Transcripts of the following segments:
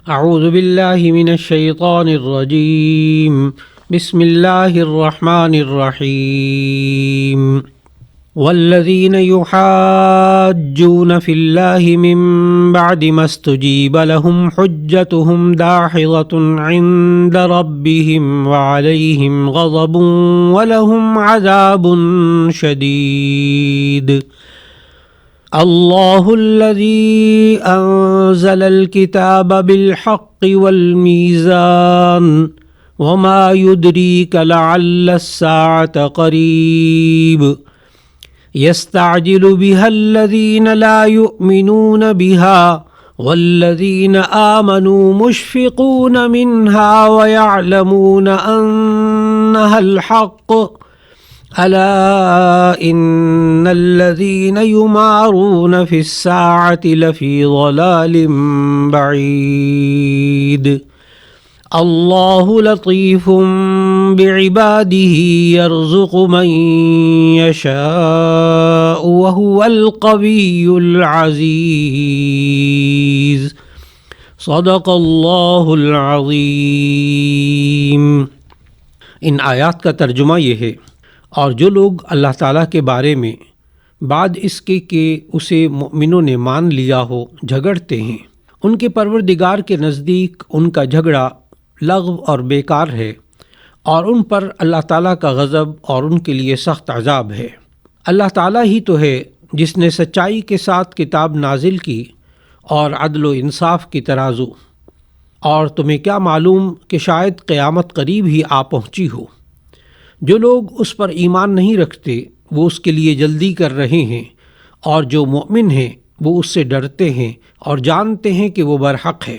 اعوذ باللہ من الشیطان الرجیم بسم اللہ الرحمن الرحیم والذین یحاجون فی اللہ من بعد ما استجیب لهم حجتهم داحضۃ عند ربهم وعلیہم غضب ولهم عذاب شدید اللہ الذی انزل الکتاب بالحق والمیزان وما يدریک لعل الساعة قریب یستعجل بها الذین لا یؤمنون بها والذین آمنوا مشفقون منها ويعلمون انها الحق الا ان الذین یمارون فی الساعة لفی ضلال بعید اللہ لطیف بعباده یرزق من یشاء وهو القوی العزیز صدق اللہ العظیم۔ ان آیات کا ترجمہ یہ ہے، اور جو لوگ اللہ تعالیٰ کے بارے میں بعد اس کے کہ اسے مومنوں نے مان لیا ہو جھگڑتے ہیں، ان کے پروردگار کے نزدیک ان کا جھگڑا لغو اور بیکار ہے، اور ان پر اللہ تعالیٰ کا غضب اور ان کے لیے سخت عذاب ہے۔ اللہ تعالیٰ ہی تو ہے جس نے سچائی کے ساتھ کتاب نازل کی اور عدل و انصاف کی ترازو، اور تمہیں کیا معلوم کہ شاید قیامت قریب ہی آ پہنچی ہو۔ جو لوگ اس پر ایمان نہیں رکھتے وہ اس کے لیے جلدی کر رہے ہیں، اور جو مومن ہیں وہ اس سے ڈرتے ہیں اور جانتے ہیں کہ وہ برحق ہے۔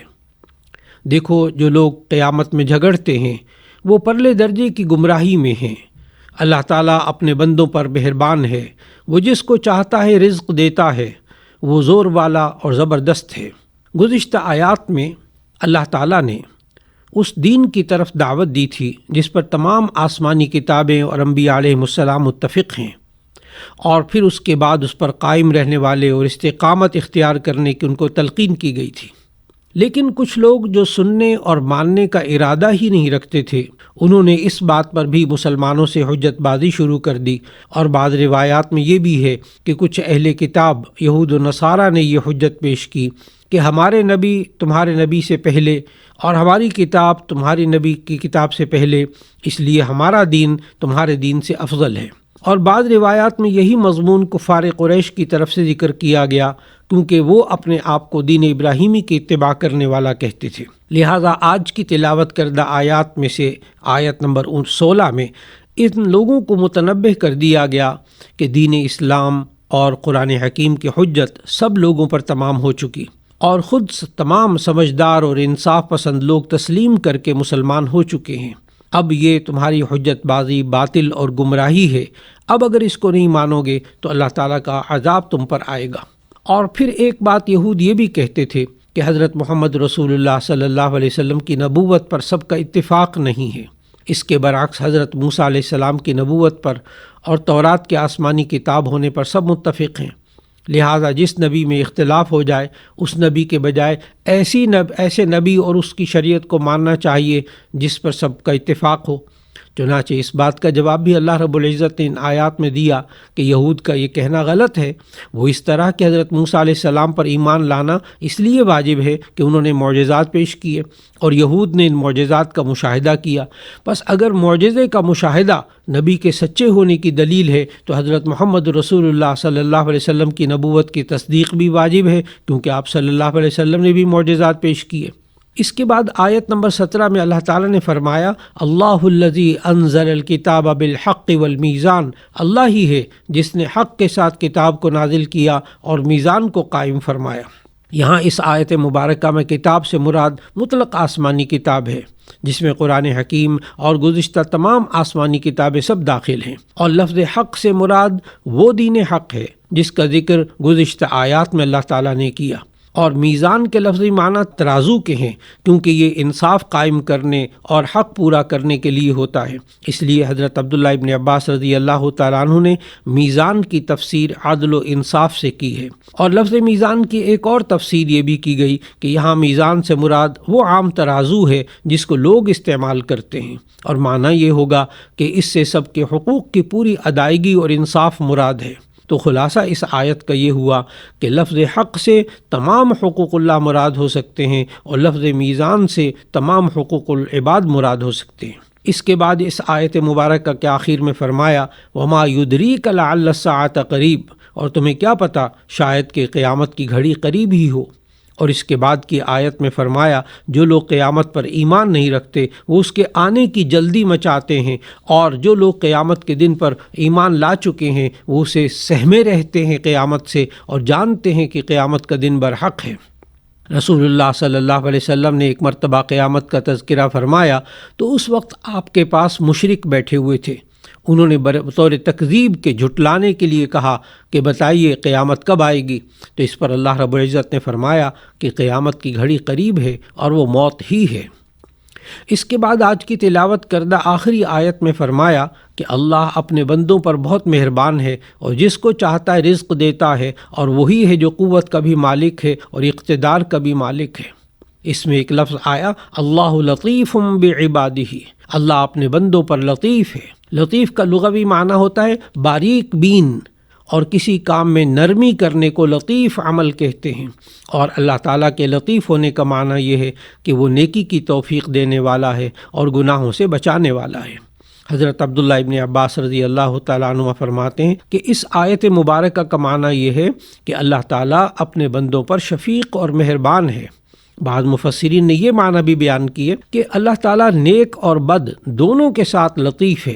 دیکھو، جو لوگ قیامت میں جھگڑتے ہیں وہ پرلے درجے کی گمراہی میں ہیں۔ اللہ تعالیٰ اپنے بندوں پر مہربان ہے، وہ جس کو چاہتا ہے رزق دیتا ہے، وہ زور والا اور زبردست ہے۔ گزشتہ آیات میں اللہ تعالیٰ نے اس دین کی طرف دعوت دی تھی جس پر تمام آسمانی کتابیں اور انبیاء علیہم السلام متفق ہیں، اور پھر اس کے بعد اس پر قائم رہنے والے اور استقامت اختیار کرنے کی ان کو تلقین کی گئی تھی۔ لیکن کچھ لوگ جو سننے اور ماننے کا ارادہ ہی نہیں رکھتے تھے، انہوں نے اس بات پر بھی مسلمانوں سے حجت بازی شروع کر دی، اور بعض روایات میں یہ بھی ہے کہ کچھ اہل کتاب یہود و نصارہ نے یہ حجت پیش کی کہ ہمارے نبی تمہارے نبی سے پہلے اور ہماری کتاب تمہاری نبی کی کتاب سے پہلے، اس لیے ہمارا دین تمہارے دین سے افضل ہے۔ اور بعض روایات میں یہی مضمون کفار قریش کی طرف سے ذکر کیا گیا، کیونکہ وہ اپنے آپ کو دین ابراہیمی کی اتباع کرنے والا کہتے تھے۔ لہٰذا آج کی تلاوت کردہ آیات میں سے آیت نمبر 16 میں ان لوگوں کو متنبہ کر دیا گیا کہ دین اسلام اور قرآن حکیم کی حجت سب لوگوں پر تمام ہو چکی، اور خود تمام سمجھدار اور انصاف پسند لوگ تسلیم کر کے مسلمان ہو چکے ہیں۔ اب یہ تمہاری حجت بازی باطل اور گمراہی ہے، اب اگر اس کو نہیں مانو گے تو اللہ تعالیٰ کا عذاب تم پر آئے گا۔ اور پھر ایک بات یہود یہ بھی کہتے تھے کہ حضرت محمد رسول اللہ صلی اللہ علیہ وسلم کی نبوت پر سب کا اتفاق نہیں ہے۔ اس کے برعکس حضرت موسیٰ علیہ السلام کی نبوت پر اور تورات کے آسمانی کتاب ہونے پر سب متفق ہیں۔ لہٰذا جس نبی میں اختلاف ہو جائے اس نبی کے بجائے ایسے نبی اور اس کی شریعت کو ماننا چاہیے جس پر سب کا اتفاق ہو۔ چنانچہ اس بات کا جواب بھی اللہ رب العزت نے ان آیات میں دیا کہ یہود کا یہ کہنا غلط ہے۔ وہ اس طرح کہ حضرت موسیٰ علیہ السلام پر ایمان لانا اس لیے واجب ہے کہ انہوں نے معجزات پیش کیے اور یہود نے ان معجزات کا مشاہدہ کیا۔ بس اگر معجزے کا مشاہدہ نبی کے سچے ہونے کی دلیل ہے تو حضرت محمد رسول اللہ صلی اللہ علیہ وسلم کی نبوت کی تصدیق بھی واجب ہے، کیونکہ آپ صلی اللہ علیہ وسلم نے بھی معجزات پیش کیے۔ اس کے بعد آیت نمبر 17 میں اللہ تعالیٰ نے فرمایا، اللہ الذی انزل الکتاب بالحق والمیزان، اللہ ہی ہے جس نے حق کے ساتھ کتاب کو نازل کیا اور میزان کو قائم فرمایا۔ یہاں اس آیت مبارکہ میں کتاب سے مراد مطلق آسمانی کتاب ہے، جس میں قرآن حکیم اور گزشتہ تمام آسمانی کتابیں سب داخل ہیں، اور لفظ حق سے مراد وہ دین حق ہے جس کا ذکر گزشتہ آیات میں اللہ تعالیٰ نے کیا۔ اور میزان کے لفظی معنی ترازو کے ہیں، کیونکہ یہ انصاف قائم کرنے اور حق پورا کرنے کے لیے ہوتا ہے۔ اس لیے حضرت عبداللہ ابن عباس رضی اللہ تعالیٰ عنہ نے میزان کی تفسیر عدل و انصاف سے کی ہے۔ اور لفظ میزان کی ایک اور تفسیر یہ بھی کی گئی کہ یہاں میزان سے مراد وہ عام ترازو ہے جس کو لوگ استعمال کرتے ہیں، اور معنی یہ ہوگا کہ اس سے سب کے حقوق کی پوری ادائیگی اور انصاف مراد ہے۔ تو خلاصہ اس آیت کا یہ ہوا کہ لفظ حق سے تمام حقوق اللہ مراد ہو سکتے ہیں، اور لفظ میزان سے تمام حقوق العباد مراد ہو سکتے ہیں۔ اس کے بعد اس آیت مبارکہ کے آخر میں فرمایا وَمَا يُدْرِيكَ لَعَلَّ السَّاعَةَ قَرِيب، اور تمہیں کیا پتہ شاید کہ قیامت کی گھڑی قریب ہی ہو۔ اور اس کے بعد کی آیت میں فرمایا جو لوگ قیامت پر ایمان نہیں رکھتے وہ اس کے آنے کی جلدی مچاتے ہیں، اور جو لوگ قیامت کے دن پر ایمان لا چکے ہیں وہ اسے سہمے رہتے ہیں قیامت سے، اور جانتے ہیں کہ قیامت کا دن برحق ہے۔ رسول اللہ صلی اللہ علیہ وسلم نے ایک مرتبہ قیامت کا تذکرہ فرمایا تو اس وقت آپ کے پاس مشرک بیٹھے ہوئے تھے۔ انہوں نے بطور تکذیب کے جھٹلانے کے لیے کہا کہ بتائیے قیامت کب آئے گی؟ تو اس پر اللہ رب العزت نے فرمایا کہ قیامت کی گھڑی قریب ہے اور وہ موت ہی ہے۔ اس کے بعد آج کی تلاوت کردہ آخری آیت میں فرمایا کہ اللہ اپنے بندوں پر بہت مہربان ہے، اور جس کو چاہتا ہے رزق دیتا ہے، اور وہی ہے جو قوت کا بھی مالک ہے اور اقتدار کا بھی مالک ہے۔ اس میں ایک لفظ آیا اللہ لطیف بعبادہ، اللہ اپنے بندوں پر لطیف ہے۔ لطیف کا لغوی معنی ہوتا ہے باریک بین، اور کسی کام میں نرمی کرنے کو لطیف عمل کہتے ہیں۔ اور اللہ تعالیٰ کے لطیف ہونے کا معنی یہ ہے کہ وہ نیکی کی توفیق دینے والا ہے اور گناہوں سے بچانے والا ہے۔ حضرت عبداللہ ابن عباس رضی اللہ تعالیٰ عنہ فرماتے ہیں کہ اس آیت مبارکہ کا معنی یہ ہے کہ اللہ تعالیٰ اپنے بندوں پر شفیق اور مہربان ہے۔ بعض مفسرین نے یہ معنی بھی بیان کیے کہ اللہ تعالیٰ نیک اور بد دونوں کے ساتھ لطیف ہے،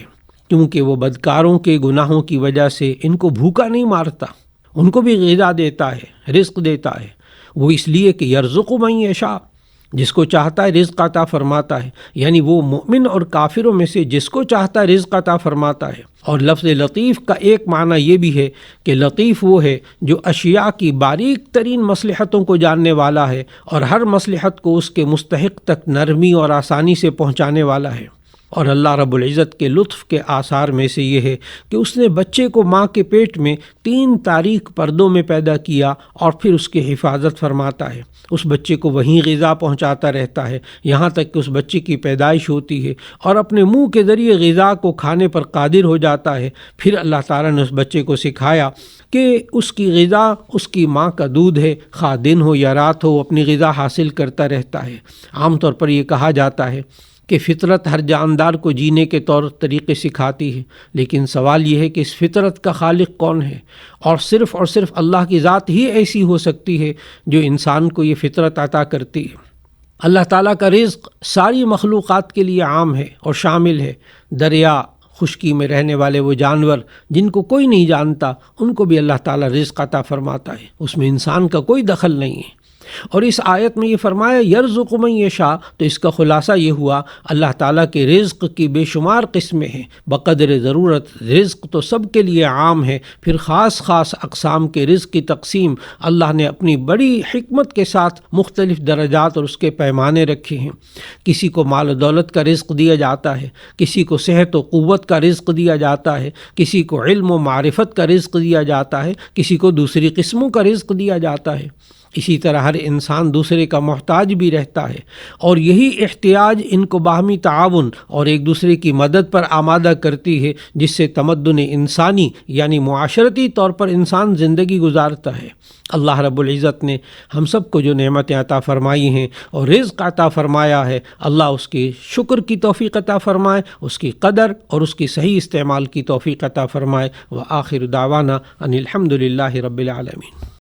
کیونکہ وہ بدکاروں کے گناہوں کی وجہ سے ان کو بھوکا نہیں مارتا، ان کو بھی غذا دیتا ہے، رزق دیتا ہے۔ وہ اس لیے کہ یرزق من یشاء، جس کو چاہتا ہے رزق عطا فرماتا ہے، یعنی وہ مومن اور کافروں میں سے جس کو چاہتا ہے رزق عطا فرماتا ہے۔ اور لفظ لطیف کا ایک معنی یہ بھی ہے کہ لطیف وہ ہے جو اشیاء کی باریک ترین مصلحتوں کو جاننے والا ہے، اور ہر مصلحت کو اس کے مستحق تک نرمی اور آسانی سے پہنچانے والا ہے۔ اور اللہ رب العزت کے لطف کے آثار میں سے یہ ہے کہ اس نے بچے کو ماں کے پیٹ میں 3 تاریک پردوں میں پیدا کیا، اور پھر اس کی حفاظت فرماتا ہے۔ اس بچے کو وہیں غذا پہنچاتا رہتا ہے یہاں تک کہ اس بچے کی پیدائش ہوتی ہے، اور اپنے منہ کے ذریعے غذا کو کھانے پر قادر ہو جاتا ہے۔ پھر اللہ تعالیٰ نے اس بچے کو سکھایا کہ اس کی غذا اس کی ماں کا دودھ ہے، خواہ دن ہو یا رات ہو اپنی غذا حاصل کرتا رہتا ہے۔ عام طور پر یہ کہا جاتا ہے کہ فطرت ہر جاندار کو جینے کے طور طریقے سکھاتی ہے، لیکن سوال یہ ہے کہ اس فطرت کا خالق کون ہے؟ اور صرف اللہ کی ذات ہی ایسی ہو سکتی ہے جو انسان کو یہ فطرت عطا کرتی ہے۔ اللہ تعالیٰ کا رزق ساری مخلوقات کے لیے عام ہے اور شامل ہے۔ دریا، خشکی میں رہنے والے وہ جانور جن کو کوئی نہیں جانتا، ان کو بھی اللہ تعالیٰ رزق عطا فرماتا ہے، اس میں انسان کا کوئی دخل نہیں ہے۔ اور اس آیت میں یہ فرمایا یرزق من یشاء، تو اس کا خلاصہ یہ ہوا اللہ تعالیٰ کے رزق کی بے شمار قسمیں ہیں بقدر ضرورت۔ رزق تو سب کے لیے عام ہے، پھر خاص اقسام کے رزق کی تقسیم اللہ نے اپنی بڑی حکمت کے ساتھ مختلف درجات اور اس کے پیمانے رکھے ہیں۔ کسی کو مال و دولت کا رزق دیا جاتا ہے، کسی کو صحت و قوت کا رزق دیا جاتا ہے، کسی کو علم و معرفت کا رزق دیا جاتا ہے، کسی کو دوسری قسموں کا رزق دیا جاتا ہے۔ اسی طرح ہر انسان دوسرے کا محتاج بھی رہتا ہے، اور یہی احتیاج ان کو باہمی تعاون اور ایک دوسرے کی مدد پر آمادہ کرتی ہے، جس سے تمدن انسانی یعنی معاشرتی طور پر انسان زندگی گزارتا ہے۔ اللہ رب العزت نے ہم سب کو جو نعمتیں عطا فرمائی ہیں اور رزق عطا فرمایا ہے، اللہ اس کی شکر کی توفیق عطا فرمائے، اس کی قدر اور اس کی صحیح استعمال کی توفیق عطا فرمائے۔ وآخر دعوانا ان الحمد للہ رب العالمین۔